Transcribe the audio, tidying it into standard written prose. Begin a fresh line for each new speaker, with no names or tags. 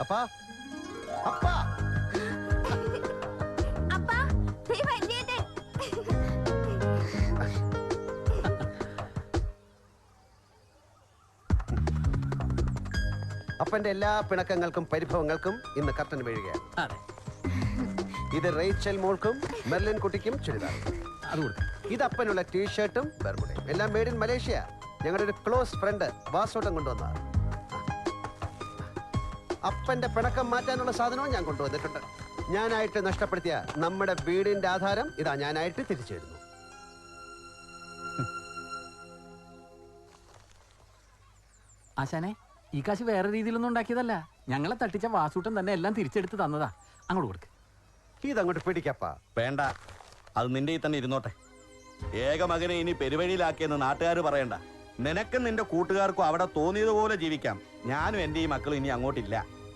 അപ്പാ അപ്പാ
അപ്പാ നീ വല്യേട്ടൻ.
അപ്പന്റെ എല്ലാ പിണക്കങ്ങൾക്കും പരിഭവങ്ങൾക്കും ഇന്ന് കർട്ടൻ വീഴുകയാണ്. ഇത് റേച്ചൽ മോൾക്കും മെർലിൻ കുട്ടിക്കും ചുരിദാർ. ഇത് അപ്പനുള്ള ടീഷർട്ടും ബർമുഡയും എല്ലാം മെയ്ഡ് ഇൻ മലേഷ്യ. ഞങ്ങളുടെ ഒരു ക്ലോസ് ഫ്രണ്ട് വാസോട്ടം കൊണ്ടുവന്ന. അപ്പന്റെ പിണക്കം മാറ്റാനുള്ള സാധനവും ഞാൻ കൊണ്ടുവന്നിട്ടുണ്ട്. ഞാനായിട്ട് നഷ്ടപ്പെടുത്തിയ നമ്മുടെ വീടിന്റെ ആധാരം ഇതാ ഞാനായിട്ട് തിരിച്ചു തരുന്നു.
ആശാനെ, ഈ കാശ് വേറെ രീതിയിലൊന്നും ഉണ്ടാക്കിയതല്ല. ഞങ്ങളെ തട്ടിച്ച വാസൂട്ടൻ തന്നെ എല്ലാം തിരിച്ചെടുത്ത് തന്നതാ. അങ്ങോട്ട് കൊടുക്ക്.
ഇതങ്ങോട്ട് പിടിക്കപ്പാ.
വേണ്ട, അത് നിന്റെ ഈ തന്നെ ഇരുന്നോട്ടെ. ഏക മകനെ ഇനി പെരുവഴിയിലാക്കിയെന്ന് നാട്ടുകാർ പറയണ്ട. നിനക്കും നിന്റെ കൂട്ടുകാർക്കും അവിടെ തോന്നിയതുപോലെ ജീവിക്കാം. ഞാനും എൻ്റെ ഈ മക്കളും ഇനി അങ്ങോട്ടില്ല.